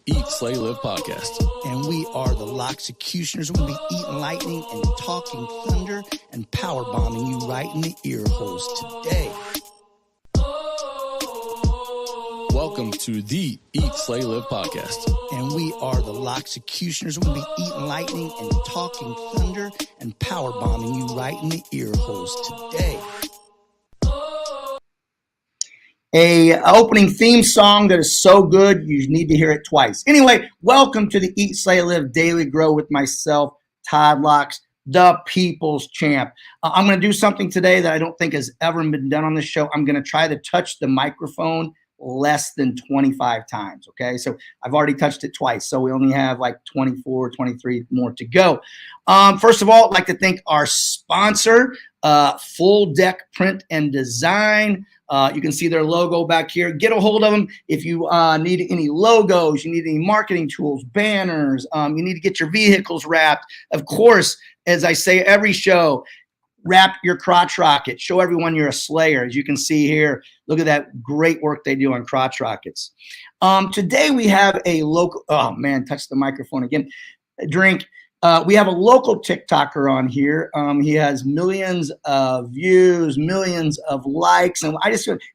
Eat, Slay, Live podcast. And we are the Loxecutioners. We're going to be eating lightning and talking thunder and power bombing you right in the ear holes today. Welcome to the Eat, Slay, Live podcast. And we are the Loxecutioners. We're going to be eating lightning and talking thunder and power bombing you right in the ear holes today. A opening theme song that is so good, you need to hear it twice. Anyway, welcome to the Eat, Slay, Live Daily Grow with myself, Todd Locks, the People's Champ. I'm going to do something today that I don't think has ever been done on this show. I'm going to try to touch the microphone less than 25 times, okay? So I've already touched it twice, so we only have like 24, 23 more to go. First of all, I'd like to thank our sponsor, Full Deck Print and Design. You can see their logo back here. Get a hold of them if you need any logos, you need any marketing tools, banners, you need to get your vehicles wrapped. Of course, as I say every show, wrap your crotch rocket. Show everyone you're a slayer. As you can see here, look at that great work they do on crotch rockets. Today we have a local, oh man, touch the microphone again, drink. We have a local TikToker on here. He has millions of views, millions of likes, and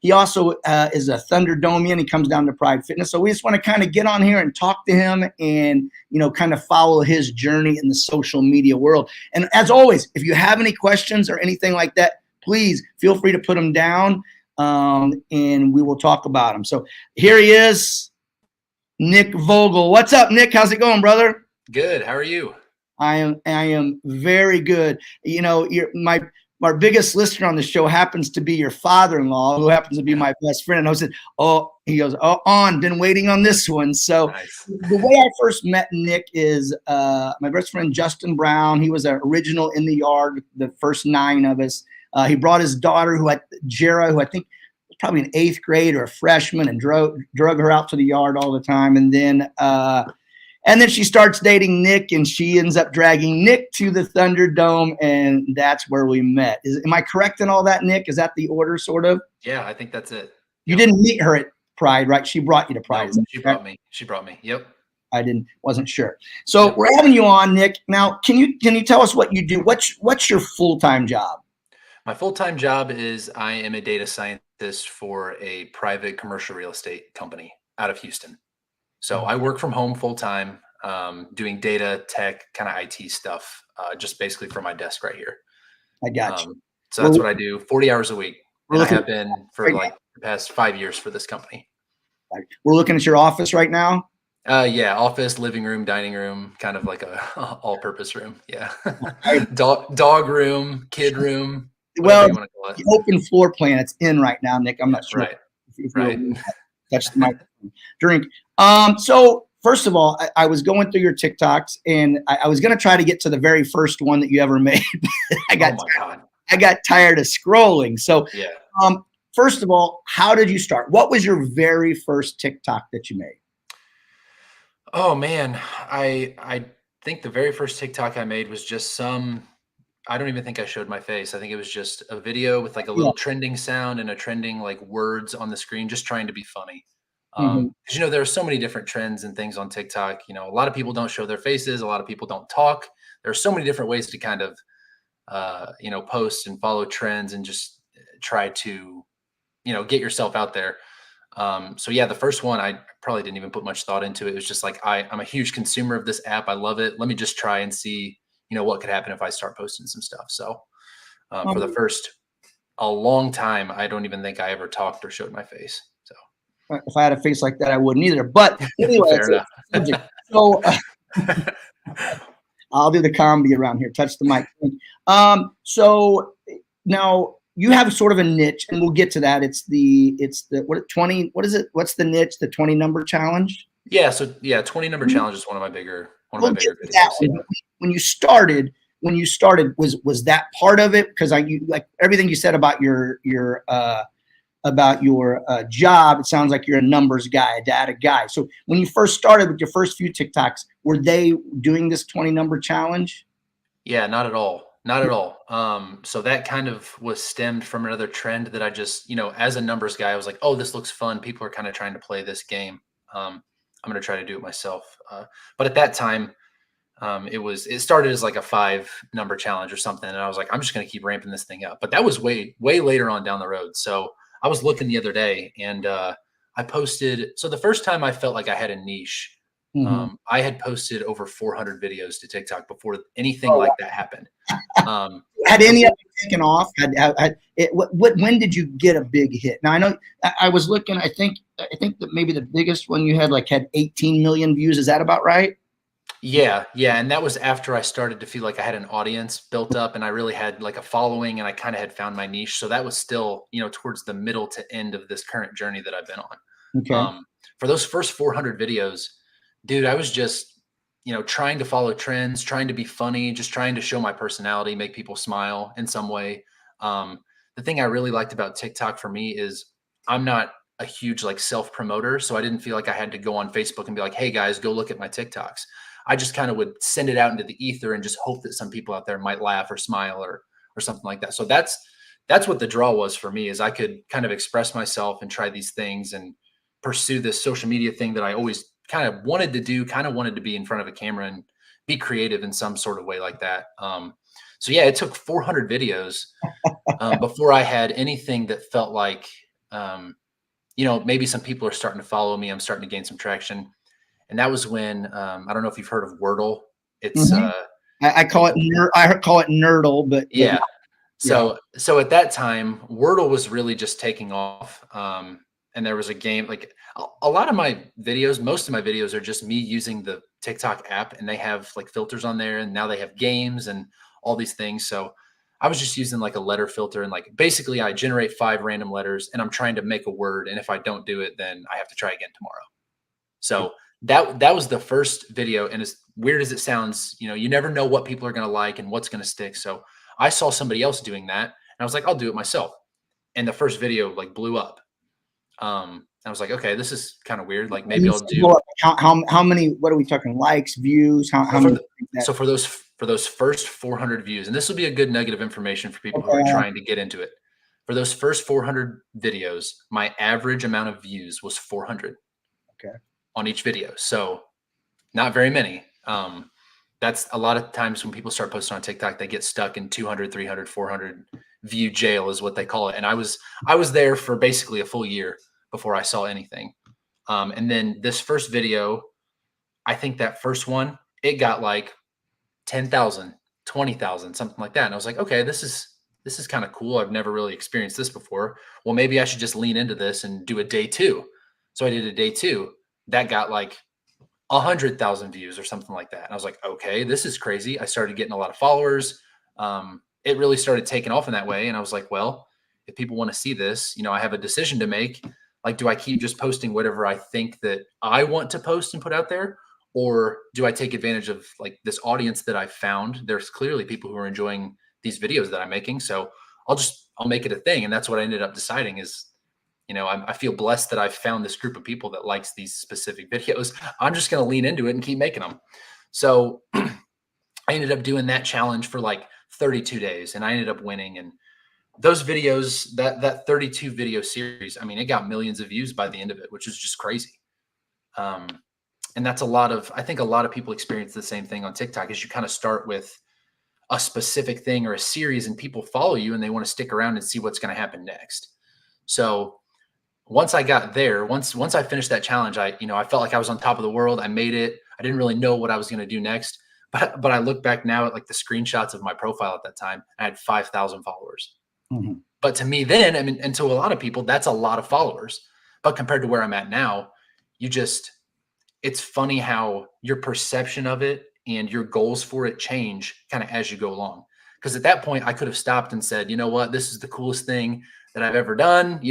he also is a Thunderdomian. He comes down to Pride Fitness, so we just want to kind of get on here and talk to him, and kind of follow his journey in the social media world. And as always, if you have any questions or anything like that, please feel free to put them down, and we will talk about them. So here he is, Nick Vogel. What's up, Nick? How's it going, brother? Good. How are you? I am very good. My biggest listener on the show happens to be your father-in-law, who happens to be my best friend. And I said, he goes, been waiting on this one. So nice. The way I first met Nick is my best friend, Justin Brown. He was an original in the yard, the first 9 of us. He brought his daughter, Jera, who I think was probably in 8th grade or a freshman, and drug her out to the yard all the time. And then she starts dating Nick, and she ends up dragging Nick to the Thunderdome, and that's where we met. Am I correct in all that, Nick? Is that the order, sort of? Yeah, I think that's it. You didn't meet her at Pride, right? She brought you to Pride. No, she brought me. She brought me. Yep. Wasn't sure. So We're having you on, Nick. Now, can you tell us what you do? What's your full-time job? My full-time job is I am a data scientist for a private commercial real estate company out of Houston. So I work from home full time, doing data, tech, kind of IT stuff, just basically from my desk right here. I got you. So that's what I do, 40 hours a week. And I have been for like the past 5 years for this company. We're looking at your office right now. Yeah, office, living room, dining room, kind of like a all-purpose room. Yeah, dog room, kid room. Well, the open floor plan it's in right now, Nick. I'm not sure. Right. If you touch the microphone. Drink. So first of all, I was going through your TikToks, and I was going to try to get to the very first one that you ever made. I got tired of scrolling. So, first of all, how did you start? What was your very first TikTok that you made? Oh man, I think the very first TikTok I made was just I don't even think I showed my face. I think it was just a video with like a little trending sound and a trending like words on the screen, just trying to be funny. Because there are so many different trends and things on TikTok. A lot of people don't show their faces. A lot of people don't talk. There are so many different ways to kind of, post and follow trends and just try to, get yourself out there. The first one, I probably didn't even put much thought into it. It was just like, I'm a huge consumer of this app. I love it. Let me just try and see, what could happen if I start posting some stuff. So for the first, a long time, I don't even think I ever talked or showed my face. So if I had a face like that, I wouldn't either. But anyway, so I'll do the comedy around here. Touch the mic. So now you have sort of a niche, and we'll get to that. It's the 20. What is it? What's the niche? The 20 number challenge. Yeah. So 20 number challenge is one of my bigger videos. When you started, was that part of it? Because like everything you said about your job, it sounds like you're a numbers guy, a data guy. So when you first started with your first few TikToks, were they doing this 20 number challenge? Yeah, not at all. Not at all. So that kind of was stemmed from another trend that I just, as a numbers guy, I was like, oh, this looks fun. People are kind of trying to play this game. I'm going to try to do it myself. But at that time, it started as like a 5 number challenge or something. And I was like, I'm just going to keep ramping this thing up. But that was way later on down the road. So I was looking the other day and I posted. So the first time I felt like I had a niche, I had posted over 400 videos to TikTok before anything like that happened. Had any of it taken off? When did you get a big hit? Now I know I was looking. I think that maybe the biggest one you had had 18 million views. Is that about right? Yeah. And that was after I started to feel like I had an audience built up and I really had like a following and I kind of had found my niche. So that was still, towards the middle to end of this current journey that I've been on. Okay. For those first 400 videos, dude, I was just, trying to follow trends, trying to be funny, just trying to show my personality, make people smile in some way. The thing I really liked about TikTok for me is I'm not a huge self promoter. So I didn't feel like I had to go on Facebook and be like, hey guys, go look at my TikToks. I just kind of would send it out into the ether and just hope that some people out there might laugh or smile or something like that. So that's what the draw was for me, is I could kind of express myself and try these things and pursue this social media thing that I always kind of wanted to do, kind of wanted to be in front of a camera and be creative in some sort of way like that. So yeah, it took 400 videos before I had anything that felt like, maybe some people are starting to follow me. I'm starting to gain some traction. And that was when, I don't know if you've heard of Wordle. It's, I call it Nerdle, but yeah. So at that time, Wordle was really just taking off. And there was a game, like a lot of my videos, most of my videos are just me using the TikTok app, and they have filters on there, and now they have games and all these things. So I was just using a letter filter, and basically I generate 5 random letters and I'm trying to make a word. And if I don't do it, then I have to try again tomorrow. So that was the first video. And as weird as it sounds, you never know what people are going to like and what's going to stick. So I saw somebody else doing that and I was like, I'll do it myself. And the first video blew up. I was like, okay, this is kind of weird. Maybe I'll do how many, what are we talking? Likes, views? How many? So for those first 400 views, and this will be a good nugget of information for people who are trying to get into it. For those first 400 videos, my average amount of views was 400. Okay. On each video. So not very many. That's a lot of times when people start posting on TikTok, they get stuck in 200, 300, 400 view jail is what they call it. And I was there for basically a full year before I saw anything. And then this first video, I think that first one, it got 10,000, 20,000, something like that. And I was like, okay, this is kind of cool. I've never really experienced this before. Well, maybe I should just lean into this and do a day 2. So I did a day 2. That got 100,000 views or something like that. And I was like, okay, this is crazy. I started getting a lot of followers. It really started taking off in that way. And I was like, well, if people want to see this, I have a decision to make. Do I keep just posting whatever I think that I want to post and put out there? Or do I take advantage of this audience that I found? There's clearly people who are enjoying these videos that I'm making. So I'll make it a thing. And that's what I ended up deciding is, I feel blessed that I've found this group of people that likes these specific videos. I'm just going to lean into it and keep making them. So I ended up doing that challenge for 32 days and I ended up winning. And those videos, that 32 video series, I mean, it got millions of views by the end of it, which is just crazy. And that's I think a lot of people experience the same thing on TikTok. Is you kind of start with a specific thing or a series and people follow you and they want to stick around and see what's going to happen next. So once I got there, once I finished that challenge, I felt like I was on top of the world. I made it. I didn't really know what I was going to do next, but I look back now at the screenshots of my profile at that time. I had 5,000 followers. Mm-hmm. But to me then, I mean, and to a lot of people, that's a lot of followers. But compared to where I'm at now, it's funny how your perception of it and your goals for it change kind of as you go along. Because at that point, I could have stopped and said, you know what, this is the coolest thing that I've ever done.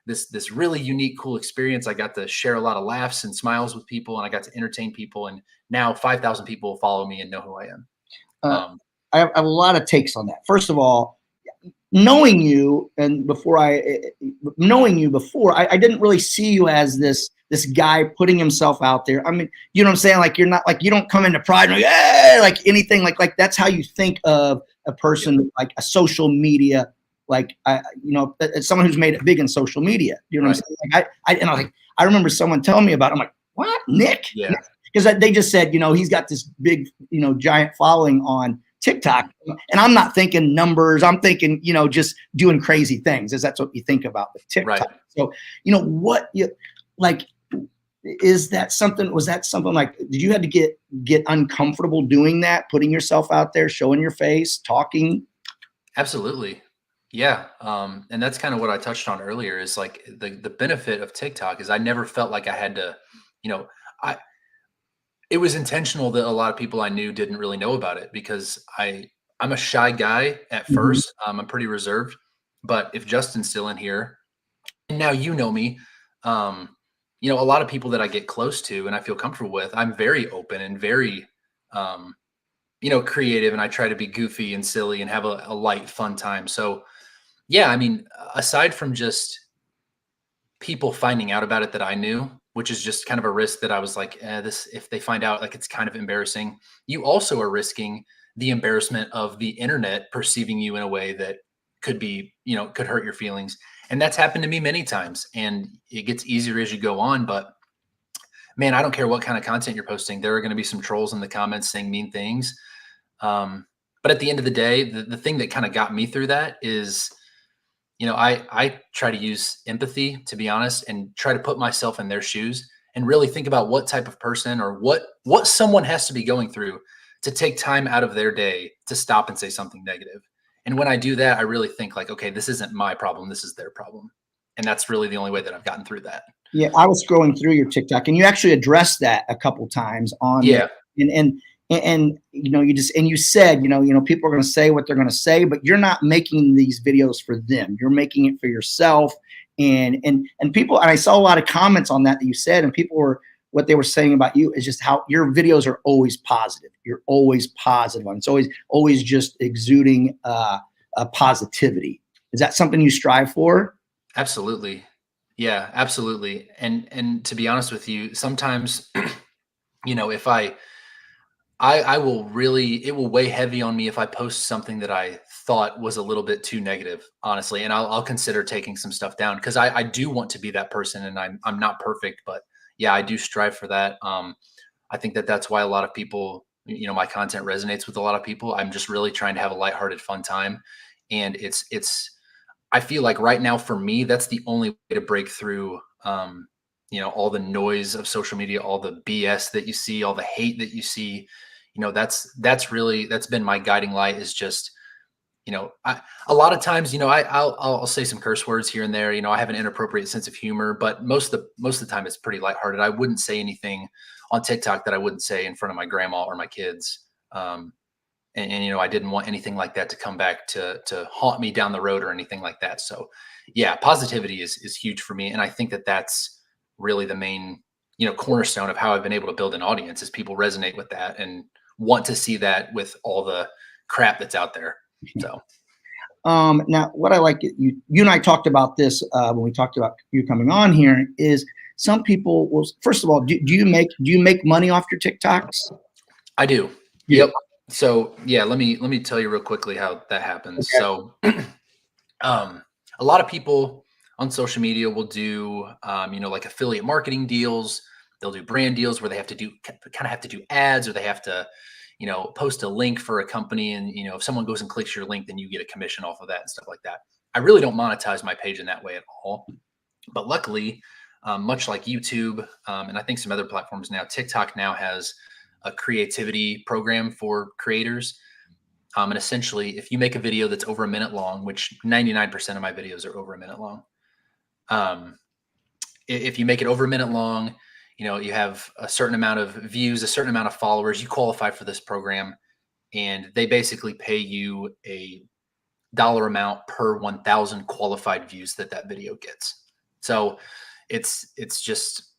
This really unique, cool experience. I got to share a lot of laughs and smiles with people, and I got to entertain people. And now 5,000 people follow me and know who I am. I have a lot of takes on that. First of all, knowing you before, I didn't really see you as this guy putting himself out there. I mean, you know what I'm saying? You're not you don't come into pride and anything like that's how you think of a person, a social media. As someone who's made it big in social media, you know what I'm saying? I remember someone telling me about it. I'm like, what, Nick? Yeah. Because they just said, he's got this big, giant following on TikTok. And I'm not thinking numbers. I'm thinking, just doing crazy things, as that's what you think about with TikTok. Right. So, what you like, was that something like, did you have to get uncomfortable doing that, putting yourself out there, showing your face, talking? Absolutely. Yeah. And that's kind of what I touched on earlier is like the benefit of TikTok is I never felt like I had to, I, it was intentional that a lot of people I knew didn't really know about it because I'm a shy guy at first. I'm pretty reserved, but if Justin's still in here, and now you know me, a lot of people that I get close to and I feel comfortable with, I'm very open and very, creative, and I try to be goofy and silly and have a light, fun time. So, yeah, I mean, aside from just people finding out about it that I knew, which is just kind of a risk that I was like, this, if they find out, like, it's kind of embarrassing. You also are risking the embarrassment of the internet perceiving you in a way that could be, could hurt your feelings. And that's happened to me many times. And it gets easier as you go on. But man, I don't care what kind of content you're posting. There are going to be some trolls in the comments saying mean things. But at the end of the day, the thing that kind of got me through that is, I try to use empathy, to be honest, and try to put myself in their shoes and really think about what type of person or what someone has to be going through to take time out of their day to stop and say something negative. And when I do that, I really think like, okay, this isn't my problem. This is their problem. And that's really the only way that I've gotten through that. Yeah. I was scrolling through your TikTok and you actually addressed that a couple times on, yeah. And you said, people are going to say what they're going to say, but you're not making these videos for them. You're making it for yourself. And people, and I saw a lot of comments on that you said, and what they were saying about you is just how your videos are always positive. You're always positive. And it's always just exuding a positivity. Is that something you strive for? Absolutely. Yeah, absolutely. And to be honest with you, sometimes, if I will really, it will weigh heavy on me if I post something that I thought was a little bit too negative, honestly. And I'll consider taking some stuff down because I do want to be that person, and I'm not perfect, but yeah, I do strive for that. I think that's why a lot of people, my content resonates with a lot of people. I'm just really trying to have a lighthearted, fun time. And I feel like right now for me, that's the only way to break through, all the noise of social media, all the BS that you see, all the hate that you see. That's been my guiding light is just, a lot of times, I'll say some curse words here and there. I have an inappropriate sense of humor, but most of the time it's pretty lighthearted. I wouldn't say anything on TikTok that I wouldn't say in front of my grandma or my kids. And I didn't want anything like that to come back to haunt me down the road or anything like that. So yeah, positivity is huge for me. And I think that's really the main, cornerstone of how I've been able to build an audience is people resonate with that and want to see that with all the crap that's out there. So, now what I like, you and I talked about this when we talked about you coming on here, is some people will, first of all, do you make money off your TikToks? I do. Yep. So yeah, let me tell you real quickly how that happens. Okay. So, a lot of people on social media will do, like affiliate marketing deals. They'll do brand deals where they have to do ads, or they have to, post a link for a company. And, if someone goes and clicks your link, then you get a commission off of that and stuff like that. I really don't monetize my page in that way at all. But luckily, much like YouTube, and I think some other platforms now, TikTok now has a creativity program for creators. And essentially, if you make a video that's over a minute long, which 99% of my videos are over a minute long, if you make it over a minute long, you have a certain amount of views, a certain amount of followers, you qualify for this program, and they basically pay you a dollar amount per 1,000 qualified views that video gets. So it's just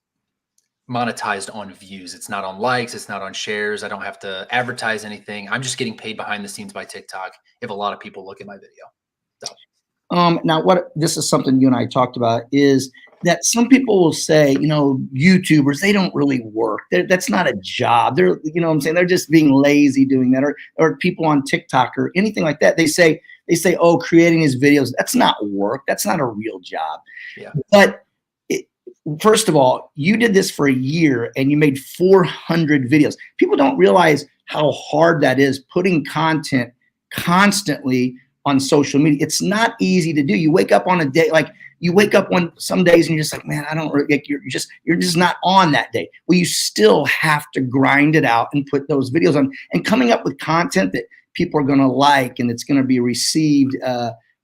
monetized on views. It's not on likes. It's not on shares. I don't have to advertise anything. I'm just getting paid behind the scenes by TikTok if a lot of people look at my video. So. Now, this is something you and I talked about, is that some people will say, YouTubers, they don't really work. That's not a job. They're, what I'm saying? They're just being lazy doing that, or people on TikTok or anything like that. They say, oh, creating these videos, that's not work. That's not a real job. Yeah. But first of all, you did this for a year and you made 400 videos. People don't realize how hard that is, putting content constantly on social media. It's not easy to do. You wake up on a day, like you wake up on some days and you're just like, man, I don't like, you're just not on that day. Well, you still have to grind it out and put those videos on, and coming up with content that people are going to like and it's going to be received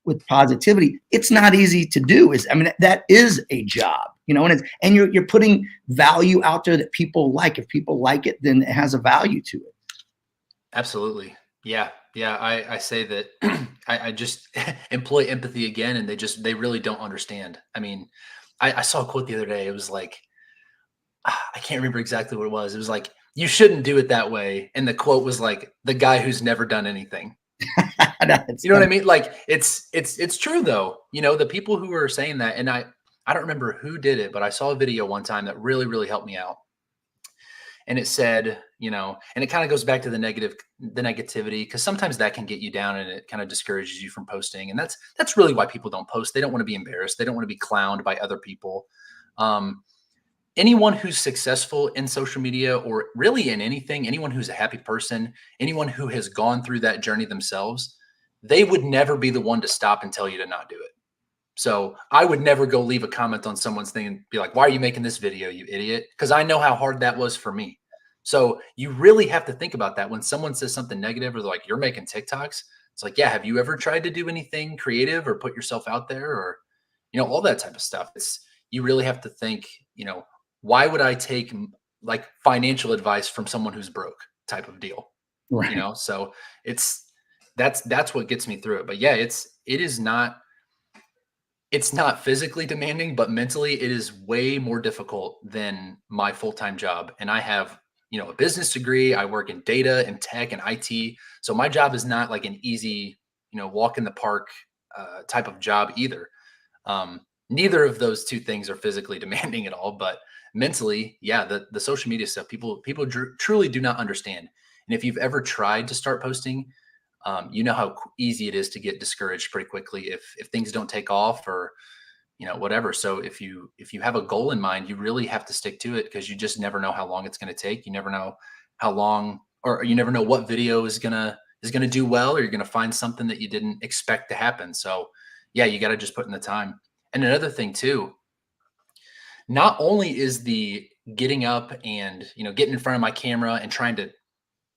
with positivity. It's not easy to do. I mean, that is a job, you know, and you're putting value out there that people like. If people like it, then it has a value to it. Absolutely. Yeah. Yeah. I say that I just employ empathy again, and they really don't understand. I mean, I saw a quote the other day. It was like, I can't remember exactly what it was. It was like, you shouldn't do it that way. And the quote was like, the guy who's never done anything. You know what I mean? Like it's true though. You know, the people who are saying that, and I don't remember who did it, but I saw a video one time that really, really helped me out. And it said, you know, and it kind of goes back to the negativity, because sometimes that can get you down and it kind of discourages you from posting. And that's really why people don't post. They don't want to be embarrassed. They don't want to be clowned by other people. Anyone who's successful in social media, or really in anything, anyone who's a happy person, anyone who has gone through that journey themselves, they would never be the one to stop and tell you to not do it. So I would never go leave a comment on someone's thing and be like, why are you making this video, you idiot? Because I know how hard that was for me. So you really have to think about that when someone says something negative, or like, you're making TikToks. It's like, yeah, have you ever tried to do anything creative or put yourself out there, or, you know, all that type of stuff? You really have to think, you know, why would I take like financial advice from someone who's broke, type of deal, Right. you know? So that's what gets me through it. But yeah, it's not physically demanding, but mentally it is way more difficult than my full-time job. And I have, you know, a business degree. I work in data and tech and IT. So my job is not like an easy, you know, walk in the park type of job either. Neither of those two things are physically demanding at all, but mentally, yeah, the social media stuff, people truly do not understand. And if you've ever tried to start posting, you know how easy it is to get discouraged pretty quickly if things don't take off, or, you know, whatever. So if you have a goal in mind, you really have to stick to it, because you just never know how long it's going to take. You never know how long, or you never know what video is gonna do well, or you're gonna find something that you didn't expect to happen. So yeah, you got to just put in the time. And another thing too, not only is the getting up and, you know, getting in front of my camera and trying to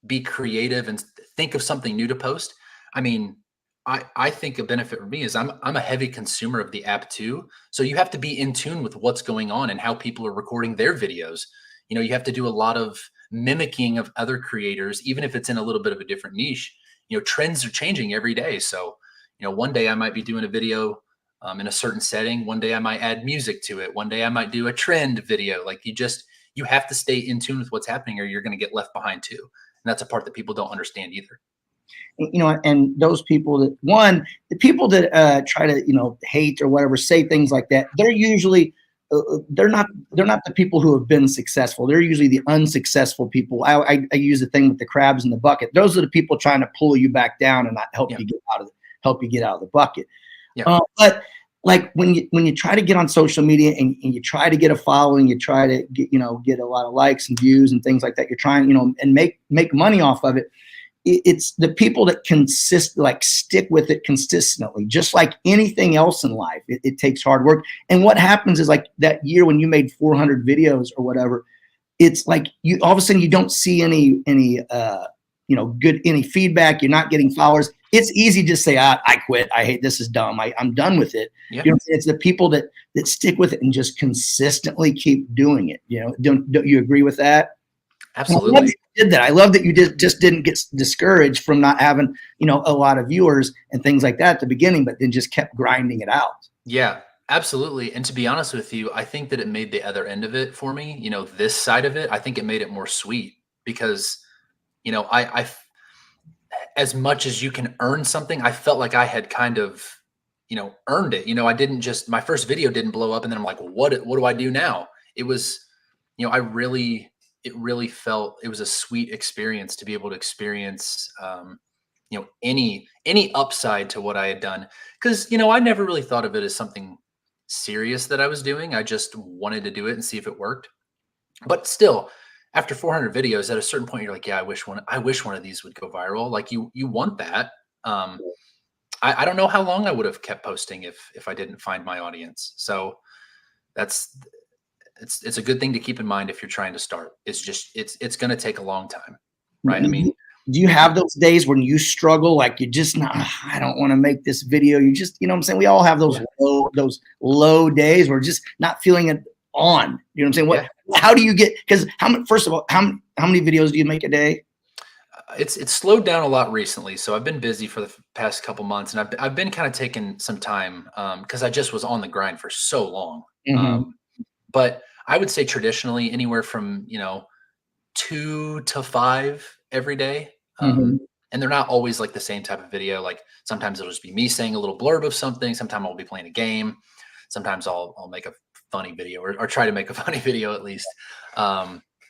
be creative and think of something new to post. I mean, I think a benefit for me is I'm a heavy consumer of the app too. So you have to be in tune with what's going on and how people are recording their videos. You know, you have to do a lot of mimicking of other creators, even if it's in a little bit of a different niche. You know, trends are changing every day. So, you know, one day I might be doing a video in a certain setting. One day I might add music to it. One day I might do a trend video. Like you have to stay in tune with what's happening, or you're going to get left behind too. And that's a part that people don't understand either. You know, and those people the people that try to, you know, hate or whatever, say things like that, they're usually they're not the people who have been successful. They're usually the unsuccessful people. I use the thing with the crabs in the bucket. Those are the people trying to pull you back down and not help you get out of the bucket. Yeah. But like when you try to get on social media and you try to get a following, you try to get a lot of likes and views and things like that, you're trying, you know, and make money off of it. It's the people that stick with it consistently, just like anything else in life. It takes hard work. And what happens is, like that year when you made 400 videos or whatever, it's like you all of a sudden you don't see any any feedback. You're not getting followers. It's easy to say, I quit. I hate this. Is dumb. I'm done with it. Yeah. You know, it's the people that stick with it and just consistently keep doing it. You know, don't you agree with that? Absolutely. I love that you did that. I love that you just didn't get discouraged from not having, you know, a lot of viewers and things like that at the beginning, but then just kept grinding it out. Yeah, absolutely. And to be honest with you, I think that it made the other end of it for me, you know, this side of it, I think it made it more sweet, because, you know, I as much as you can earn something, I felt like I had kind of, you know, earned it. You know, I didn't just, my first video didn't blow up and then I'm like, well, what do I do now? It was, you know, it really felt, it was a sweet experience to be able to experience, you know, any upside to what I had done. Cause, you know, I never really thought of it as something serious that I was doing. I just wanted to do it and see if it worked. But still, after 400 videos, at a certain point, you're like, yeah, I wish one of these would go viral. Like you want that. Um, I don't know how long I would have kept posting if I didn't find my audience. So that's it's a good thing to keep in mind if you're trying to start. It's just it's going to take a long time, right? I mean, do you have those days when you struggle, like you just not, I don't want to make this video. You just, you know what I'm saying? We all have those low days where just not feeling it on. You know what I'm saying? How do you get, because first of all, how many videos do you make a day? It's slowed down a lot recently. So I've been busy for the past couple months, and I've been kind of taking some time because I just was on the grind for so long. But I would say traditionally anywhere from 2 to 5 every day. And they're not always like the same type of video. Like sometimes it'll just be me saying a little blurb of something. Sometimes I'll be playing a game. Sometimes I'll make a funny video or try to make a funny video at least.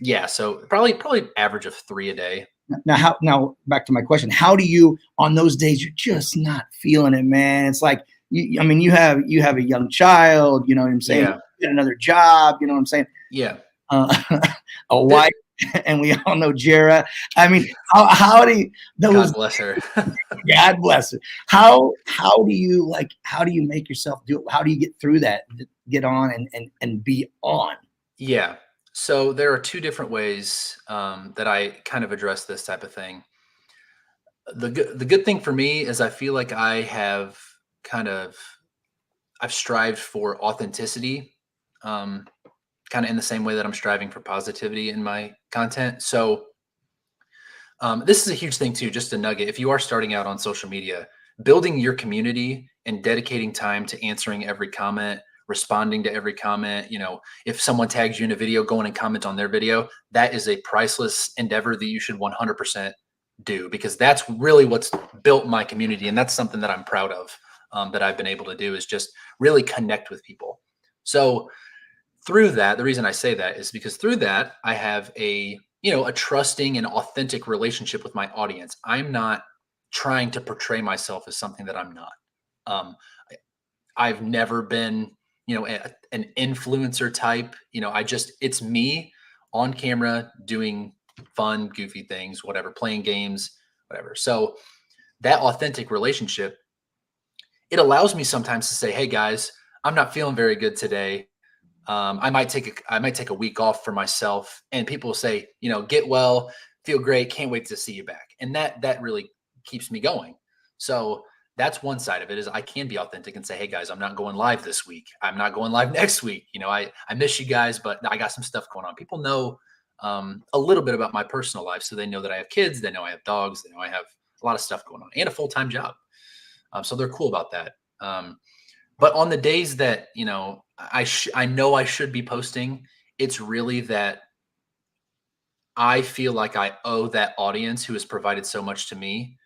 Yeah, so probably average of 3 a day. Now back to my question. How do you, on those days you're just not feeling it, man? It's like, I mean, you have a young child, you know what I'm saying? Yeah. You get another job, you know what I'm saying? Yeah. A wife, and we all know Jera. I mean, how do you, God bless her. God bless her. How do you make yourself do it? How do you get through that, get on and be on? Yeah. So there are 2 different ways that I kind of address this type of thing. The good thing for me is I feel like I've strived for authenticity, kind of in the same way that I'm striving for positivity in my content. So this is a huge thing too, just a nugget. If you are starting out on social media, building your community and dedicating time to answering every comment, responding to every comment, if someone tags you in a video, go in and comment on their video, that is a priceless endeavor that you should 100% do, because that's really what's built my community. And that's something that I'm proud of, that I've been able to do, is just really connect with people. So through that, the reason I say that is because through that, I have a trusting and authentic relationship with my audience. I'm not trying to portray myself as something that I'm not. I've never been, an influencer type. It's me on camera doing fun, goofy things, whatever, playing games, whatever. So that authentic relationship, it allows me sometimes to say, hey guys, I'm not feeling very good today. I might take a week off for myself, and people will say, get well, feel great, can't wait to see you back. And that really keeps me going. So that's one side of it, is I can be authentic and say, hey guys, I'm not going live this week. I'm not going live next week. I miss you guys, but I got some stuff going on. People know a little bit about my personal life. So they know that I have kids, they know I have dogs, they know I have a lot of stuff going on and a full-time job. So they're cool about that. But on the days that, I know I should be posting, it's really that I feel like I owe that audience who has provided so much to me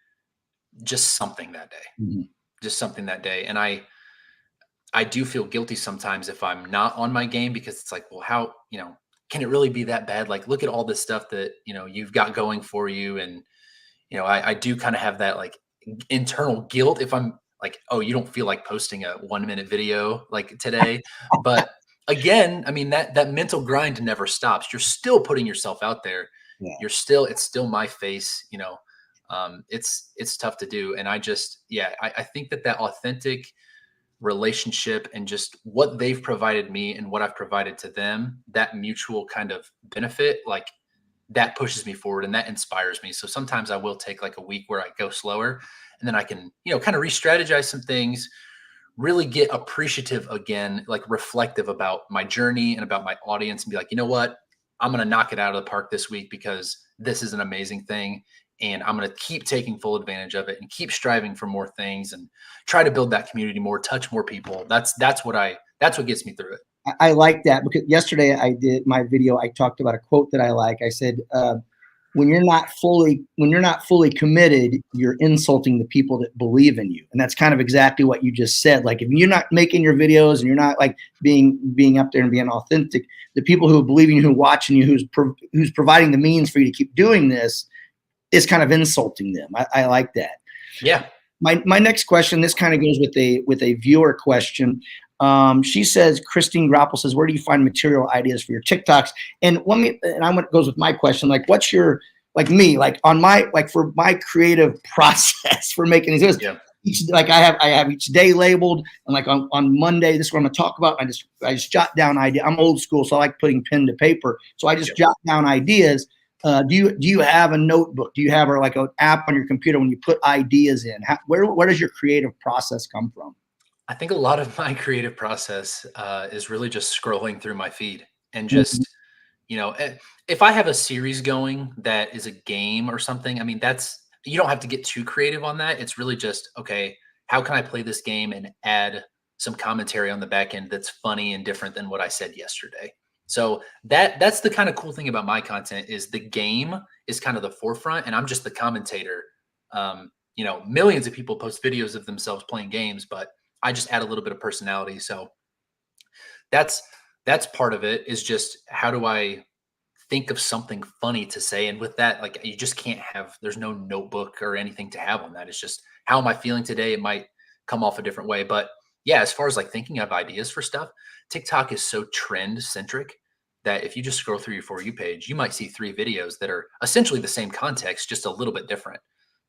just something that day, just something that day. And I do feel guilty sometimes if I'm not on my game, because it's like, well, how, can it really be that bad? Like, look at all this stuff that, you've got going for you. And, I do kind of have that like internal guilt if I'm like, oh, you don't feel like posting a 1-minute video like today. But again, I mean, that mental grind never stops. You're still putting yourself out there. Yeah. It's still my face, it's tough to do. And I think that authentic relationship and just what they've provided me and what I've provided to them, that mutual kind of benefit, like that pushes me forward and that inspires me. So sometimes I will take like a week where I go slower, and then I can, kind of re-strategize some things, really get appreciative again, like reflective about my journey and about my audience, and be like, you know what, I'm going to knock it out of the park this week because this is an amazing thing. And I'm going to keep taking full advantage of it and keep striving for more things and try to build that community more, touch more people. That's what gets me through it. I like that, because yesterday I did my video. I talked about a quote that I like. I said, when you're not fully committed, you're insulting the people that believe in you. And that's kind of exactly what you just said. Like, if you're not making your videos and you're not like being up there and being authentic, the people who believe in you, who are watching you, who's providing the means for you to keep doing this, is kind of insulting them. I like that. Yeah. My next question, this kind of goes with a viewer question. She says, Christine Grapple says, where do you find material ideas for your TikToks? And goes with my question, like, what's your, like me, like on my, like for my creative process for making these videos, Yeah. like I have each day labeled, and like on Monday, this is what I'm gonna talk about. I just jot down idea. I'm old school, so I like putting pen to paper. So I just jot down ideas. Do you have a notebook? Do you have like an app on your computer when you put ideas in? Where does your creative process come from? I think a lot of my creative process is really just scrolling through my feed and Mhm. just, if I have a series going that is a game or something, I mean, you don't have to get too creative on that. It's really just, okay, how can I play this game and add some commentary on the back end that's funny and different than what I said yesterday? So that's the kind of cool thing about my content is the game is kind of the forefront and I'm just the commentator. Millions of people post videos of themselves playing games, but I just add a little bit of personality. So that's part of it is just how do I think of something funny to say? And with that, like you just can't there's no notebook or anything to have on that. It's just how am I feeling today? It might come off a different way. But yeah, as far as like thinking of ideas for stuff, TikTok is so trend centric that if you just scroll through your For You page, you might see 3 videos that are essentially the same context, just a little bit different.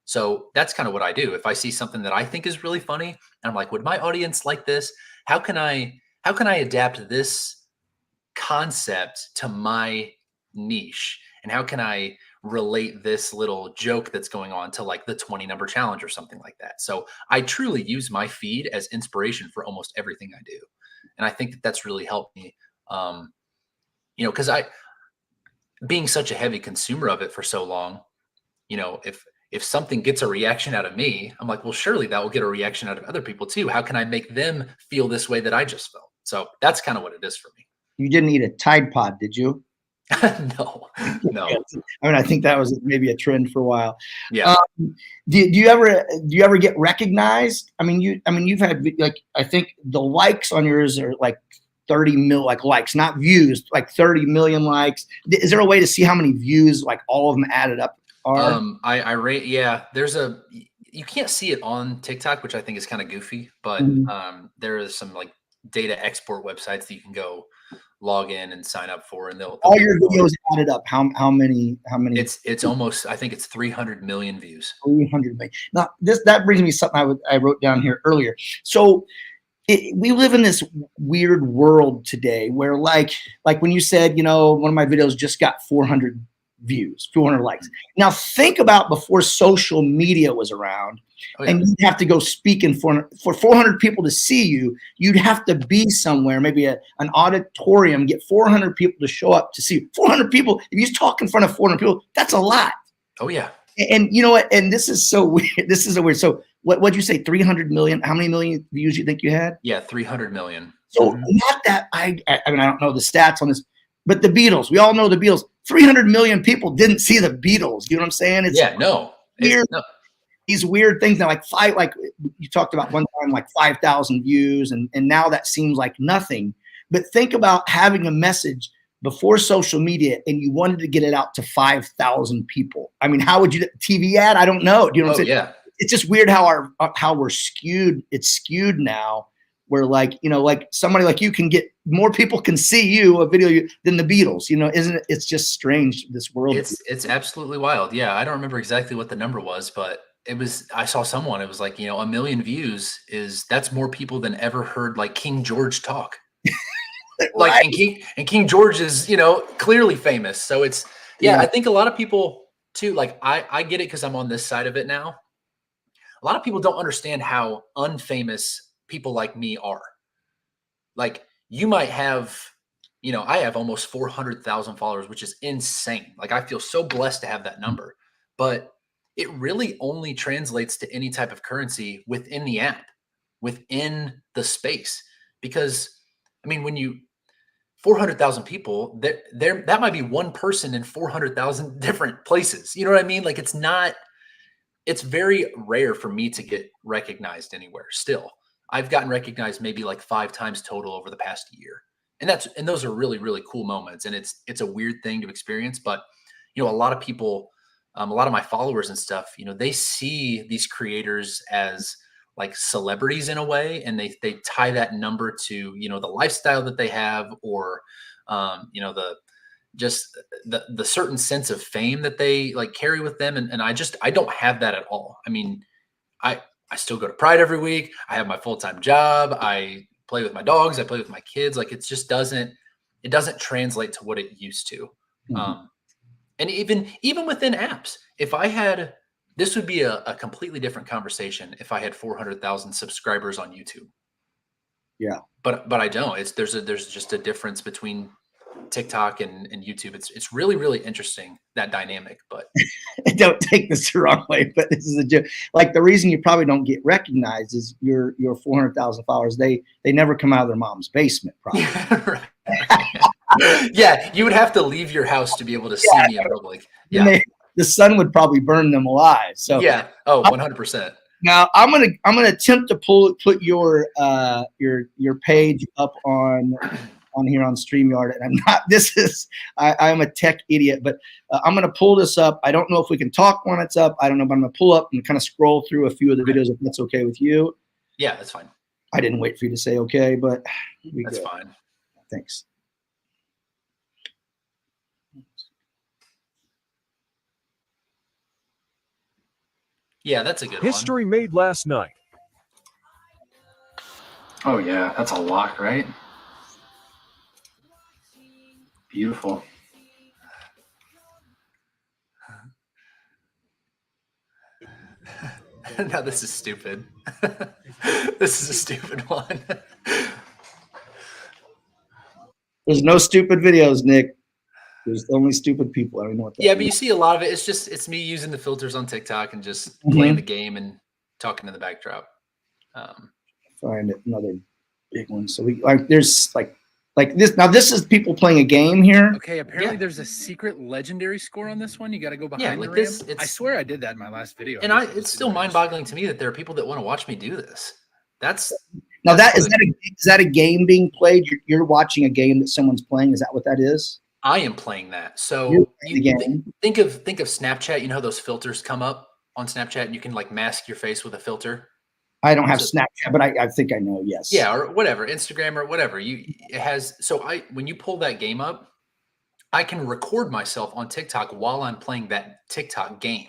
So that's kind of what I do. If I see something that I think is really funny, and I'm like, would my audience like this? How can I adapt this concept to my niche? And how can I relate this little joke that's going on to like the 20 number challenge or something like that? So I truly use my feed as inspiration for almost everything I do. And I think that that's really helped me. Because being such a heavy consumer of it for so long, if something gets a reaction out of me, I'm like, well, surely that will get a reaction out of other people too. How can I make them feel this way that I just felt? So that's kind of what it is for me. You didn't eat a Tide Pod, did you? No, no. I mean, I think that was maybe a trend for a while. Yeah. Do you ever get recognized? I mean, you've had, like, I think the likes on yours are like 30 mil, like likes, not views, like 30 million likes. Is there a way to see how many views, like all of them added up are? I rate, yeah, you can't see it on TikTok, which I think is kind of goofy, but Mhm. there is some like data export websites that you can go log in and sign up for, and they'll All give your you videos added up. How many? it's almost, I think it's 300 million views. 300 million. Now, that brings me to something I wrote down here earlier. So we live in this weird world today where like when you said, one of my videos just got 400 views, 400 likes. Now think about before social media was around, Oh yeah. and you'd have to go speak in for 400 people to see you. You'd have to be somewhere, maybe an auditorium, get 400 people to show up to see you. 400 people, if you talk in front of 400 people, that's a lot. Oh yeah. And you know what? And this is so weird. This is so weird. So what'd you say? 300 million? How many million views you think you had? Yeah, 300 million. So Mhm. not that I mean, I don't know the stats on this, but the Beatles, we all know the Beatles. 300 million people didn't see the Beatles. You know what I'm saying? It's Yeah, no. weird. No. These weird things now, like you talked about one time, like 5,000 views, and now that seems like nothing. But think about having a message before social media and you wanted to get it out to 5,000 people. I mean, how would you TV ad? I don't know. Do you know what I'm Oh saying? yeah. It's just weird how we're skewed. It's skewed now. Where like somebody like you can get more people can see you a video than the Beatles. Isn't it? It's just strange, this world. It's absolutely wild. Yeah, I don't remember exactly what the number was, but I saw someone, it was like, 1 million views that's more people than ever heard like King George talk. Like, Right. and King George is, clearly famous. So yeah, Yeah. I think a lot of people too, like I get it because I'm on this side of it now. A lot of people don't understand how unfamous people like me are. Like you might have, I have almost 400,000 followers, which is insane. Like I feel so blessed to have that number, but it really only translates to any type of currency within the app, within the space. Because I mean, when you 400,000 people, that might be one person in 400,000 different places. You know what I mean? Like it's very rare for me to get recognized anywhere still. I've gotten recognized maybe like 5 times total over the past year. And those are really, really cool moments. And it's a weird thing to experience, but a lot of people, a lot of my followers and stuff, they see these creators as like celebrities in a way, and they tie that number to, you know, the lifestyle that they have, or you know, the certain sense of fame that they like carry with them. And I don't have that at all. I mean, I I still go to Pride every week. I have my full-time job. I play with my dogs. I play with my kids. Like, it doesn't translate to what it used to. Mhm. Um, and even within apps, if I had, this would be a completely different conversation if I had 400,000 subscribers on YouTube. Yeah. But I don't. There's just a difference between TikTok and YouTube. It's really, really interesting, that dynamic. But Don't take this the wrong way, but this is a joke. Like, the reason you probably don't get recognized is your 400,000 followers. They never come out of their mom's basement, probably. Yeah, you would have to leave your house to be able to see me in public. Then Yeah. the sun would probably burn them alive. So Yeah. Oh, 100%. now I'm gonna attempt to put your page up on here on StreamYard, and I'm not. I'm a tech idiot, but I'm gonna pull this up. I don't know if we can talk when it's up. I don't know, but I'm gonna pull up and kind of scroll through a few of the videos if that's okay with you. Yeah, that's fine. I didn't wait for you to say okay, but That's fine. Thanks. Yeah, that's a good History made last night. one. Oh yeah, that's a lock, right? Beautiful. Now this is stupid. This is a stupid one. There's no stupid videos, Nick. There's only stupid people. I don't know what that Yeah, means. but you see a lot of it. It's me using the filters on TikTok and just playing the game and talking in the backdrop. Find another big one. So there's like this. Now this is people playing a game here. Okay, apparently there's a secret legendary score on this one. You got to go behind like the this, ramp. I swear I did that in my last video. And it's still mind-boggling to me that there are people that want to watch me do this. Is that a game being played? You're watching a game that someone's playing. Is that what that is? I am playing that. So think of Snapchat. You know how those filters come up on Snapchat, and you can like mask your face with a filter. I don't have Snapchat, but I think I know. Yes. Yeah, or whatever, Instagram or whatever. When you pull that game up, I can record myself on TikTok while I'm playing that TikTok game.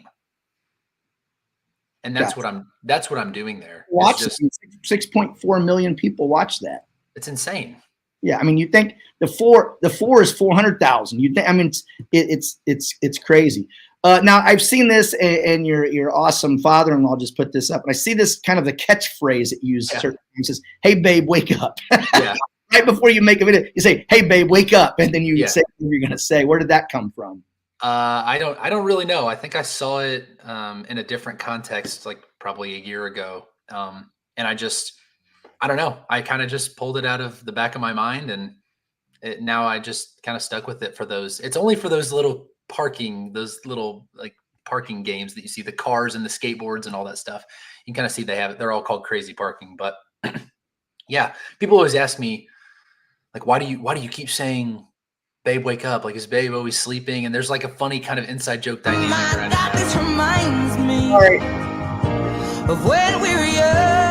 And that's what I'm doing there. Watch 6.4 million people watch that. It's insane. Yeah, I mean, you think the four is 400,000. You think, I mean, it's crazy. Now I've seen this, and your awesome father-in-law just put this up, and I see this kind of the catchphrase that you use. Certain times says, "Hey babe, wake up." Yeah. Right before you make a video, you say, "Hey babe, wake up," and then you say what you're gonna say. Where did that come from? I don't really know. I think I saw it in a different context, like probably a year ago. And I don't know. I kind of just pulled it out of the back of my mind, and now I just kind of stuck with it for those. It's only for those little like parking games that you see, the cars and the skateboards and all that stuff. You can kind of see they're all called crazy parking. But yeah, people always ask me, like, why do you keep saying, "Babe, wake up"? Like, is Babe always sleeping? And there's like a funny kind of inside joke dynamic around it. This reminds me of when we were young.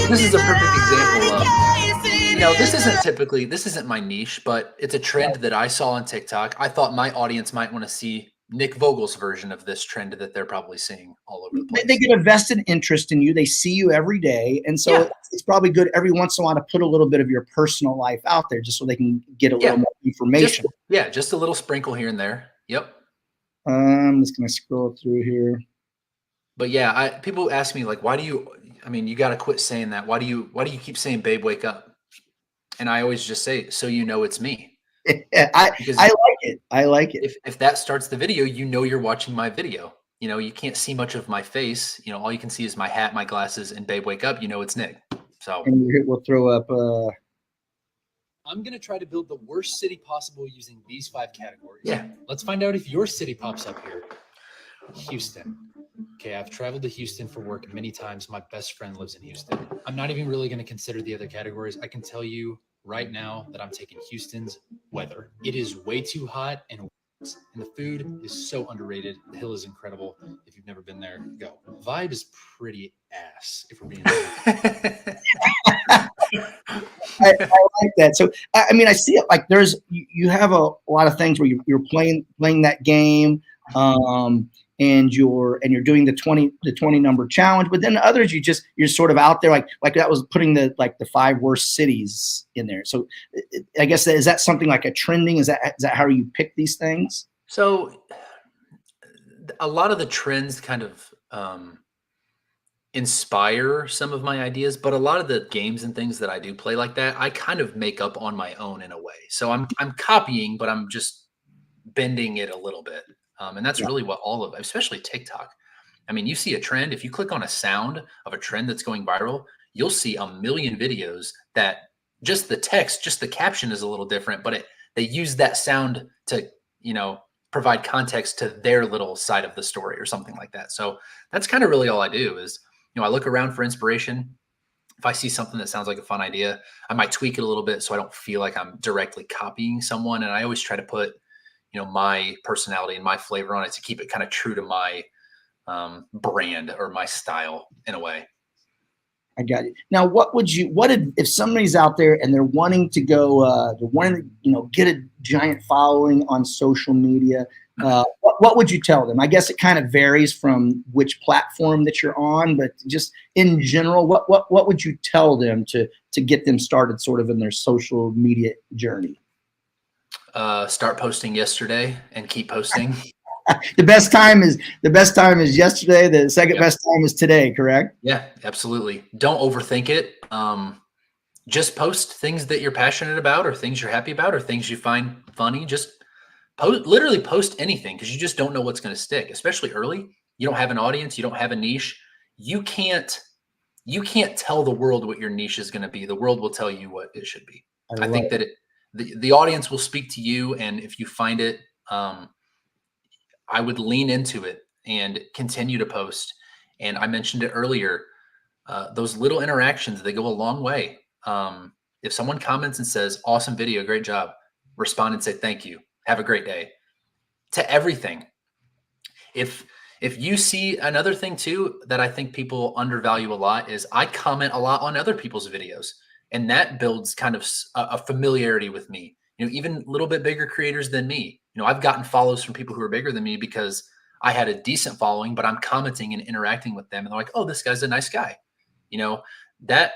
This is a perfect example of, this isn't my niche, but it's a trend that I saw on TikTok. I thought my audience might want to see Nick Vogel's version of this trend that they're probably seeing all over the place. They get a vested interest in you. They see you every day. And so it's probably good every once in a while to put a little bit of your personal life out there just so they can get a little more information. Just a little sprinkle here and there. Yep. I'm just going to scroll through here. But yeah, people ask me, like, you got to quit saying that. Why do you keep saying, "Babe, wake up"? And I always just say, so you know it's me. I like it. I like it. If that starts the video, you know you're watching my video. You know, you can't see much of my face. You know, all you can see is my hat, my glasses, and "Babe, wake up." You know it's Nick. So and we'll throw up. I'm going to try to build the worst city possible using these 5 categories. Yeah. Let's find out if your city pops up here. Houston. Okay, I've traveled to Houston for work many times. My best friend lives in Houston. I'm not even really going to consider the other categories. I can tell you right now that I'm taking Houston's weather. It is way too hot and And the food is so underrated. The hill is incredible. If you've never been there, go. Vibe is pretty ass, if we're being honest. I like that. So, I mean, I see it like you have a lot of things where you're playing that game, and you're doing the 20 number challenge, but then others you're sort of out there like that was putting the 5 worst cities in there. So I guess is that something like a trending? Is that how you pick these things? So a lot of the trends kind of inspire some of my ideas, but a lot of the games and things that I do play like that, I kind of make up on my own in a way. So I'm copying, but I'm just bending it a little bit. And that's really what all of, especially TikTok. I mean, you see a trend, if you click on a sound of a trend that's going viral, you'll see a million videos that just the text, just the caption is a little different, but they use that sound to, provide context to their little side of the story or something like that. So that's kind of really all I do is, I look around for inspiration. If I see something that sounds like a fun idea, I might tweak it a little bit so I don't feel like I'm directly copying someone. And I always try to put, my personality and my flavor on it to keep it kind of true to my brand or my style in a way. I got it. Now, if somebody's out there and they're wanting to go, get a giant following on social media, what would you tell them? I guess it kind of varies from which platform that you're on, but just in general, what would you tell them to get them started sort of in their social media journey? Start posting yesterday and keep posting. The best time is yesterday. The second best time is today, correct? Yeah, absolutely. Don't overthink it. Just post things that you're passionate about or things you're happy about or things you find funny. Just literally post anything because you just don't know what's going to stick, especially early. You don't have an audience. You don't have a niche. You can't tell the world what your niche is going to be. The world will tell you what it should be. I think that the audience will speak to you. And if you find it, I would lean into it and continue to post. And I mentioned it earlier, those little interactions, they go a long way. If someone comments and says, awesome video, great job, respond and say, thank you. Have a great day to everything. If you see another thing too, that I think people undervalue a lot is I comment a lot on other people's videos, and that builds kind of a familiarity with me. Even a little bit bigger creators than me. I've gotten follows from people who are bigger than me because I had a decent following, but I'm commenting and interacting with them. And they're like, oh, this guy's a nice guy. That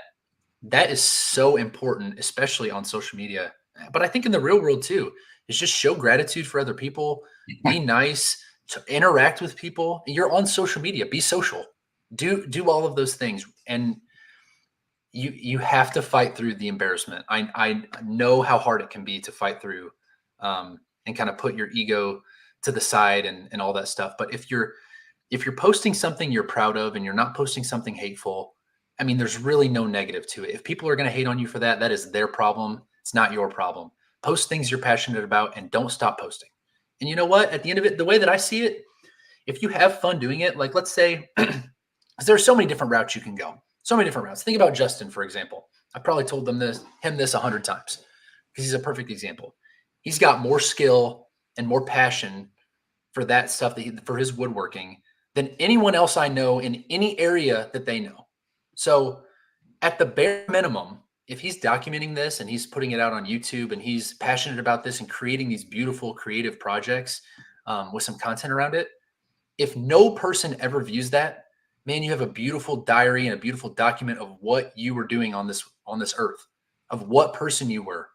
is so important, especially on social media. But I think in the real world too, is just show gratitude for other people, be nice, to interact with people. You're on social media, be social, do all of those things. And you have to fight through the embarrassment. I know how hard it can be to fight through and kind of put your ego to the side and all that stuff. But if you're posting something you're proud of and you're not posting something hateful, I mean, there's really no negative to it. If people are going to hate on you for that, that is their problem. It's not your problem. Post things you're passionate about and don't stop posting. And you know what? At the end of it, the way that I see it, if you have fun doing it, like let's say, there are so many different routes you can go. So many different routes. Think about Justin, for example. I probably told him this 100 times because he's a perfect example. He's got more skill and more passion for that stuff, for his woodworking, than anyone else I know in any area that they know. So at the bare minimum, if he's documenting this and he's putting it out on YouTube and he's passionate about this and creating these beautiful creative projects with some content around it, if no person ever views that, man, you have a beautiful diary and a beautiful document of what you were doing on this earth, of what person you were.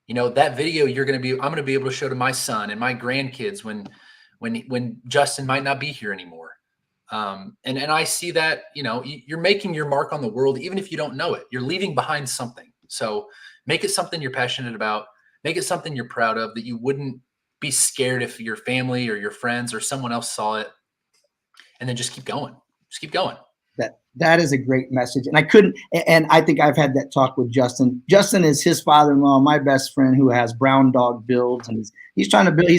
That video I'm going to be able to show to my son and my grandkids when Justin might not be here anymore. And I see that, you're making your mark on the world, even if you don't know it. You're leaving behind something. So make it something you're passionate about. Make it something you're proud of, that you wouldn't be scared if your family or your friends or someone else saw it. And then just keep going. Just keep going. That is a great message. And I think I've had that talk with Justin. Justin is his father-in-law, my best friend, who has Brown Dog Builds, and he's trying to build,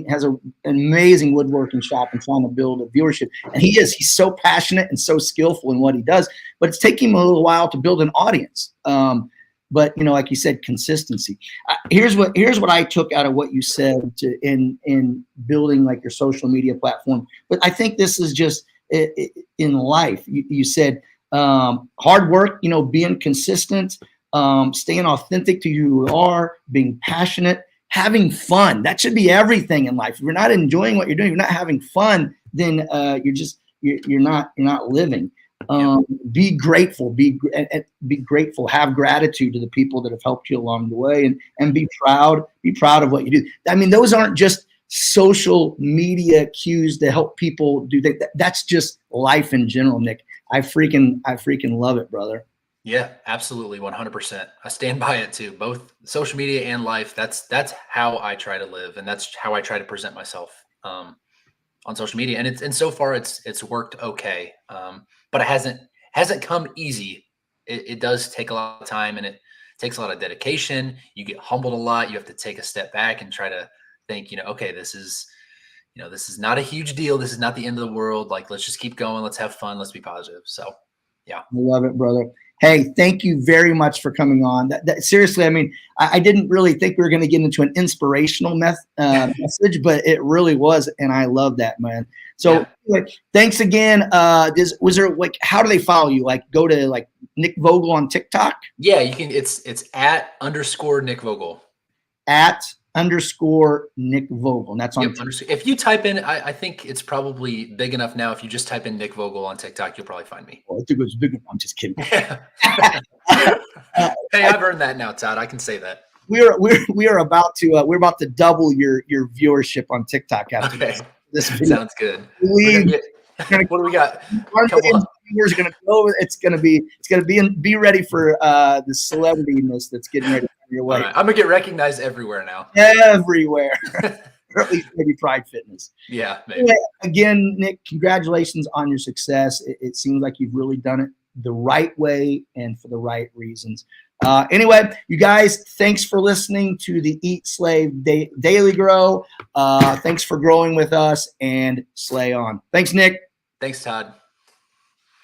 has an amazing woodworking shop and trying to build a viewership. And he's so passionate and so skillful in what he does, but it's taking him a little while to build an audience. but like you said, consistency. Here's what I took out of what you said in building like your social media platform. But I think this is just in life. You said hard work, being consistent, staying authentic to who you are, being passionate, having fun. That should be everything in life. If you're not enjoying what you're doing, you're not having fun, then you're not living. Be grateful, be grateful, have gratitude to the people that have helped you along the way, and be proud of what you do. I mean, those aren't just social media cues to help people do that. That's just life in general, Nick. I freaking love it, brother. Yeah, absolutely. 100%. I stand by it too. Both social media and life. That's how I try to live. And that's how I try to present myself, on social media. And so far it's worked okay. But it hasn't come easy. It does take a lot of time, and it takes a lot of dedication. You get humbled a lot. You have to take a step back and try to think, okay, this is not a huge deal. This is not the end of the world. Like, let's just keep going. Let's have fun. Let's be positive. So, yeah. I love it, brother. Hey, thank you very much for coming on. Seriously, I mean, I didn't really think we were going to get into an inspirational message, but it really was, and I love that, man. So, anyway, thanks again. Was there how do they follow you? Like, go to like Nick Vogel on TikTok? Yeah, you can. It's @_ Nick Vogel. @_ Nick Vogel. And that's on. Yep, if you type in, I think it's probably big enough now. If you just type in Nick Vogel on TikTok, you'll probably find me. Well, I think it was big enough. I'm just kidding. Hey, I've earned that now, Todd. I can say that. We're about to double your viewership on TikTok after this video. Sounds good. What do we got? Viewers are gonna go. It's gonna be ready for the celebrityness that's getting ready to come your way. Right. I'm gonna get recognized everywhere now. Everywhere. Or at least maybe Pride Fitness. Yeah. Maybe. Anyway, again, Nick, congratulations on your success. It seems like you've really done it the right way and for the right reasons. Anyway, you guys, thanks for listening to the Eat Slave Daily Grow. Thanks for growing with us, and slay on. Thanks, Nick. Thanks, Todd.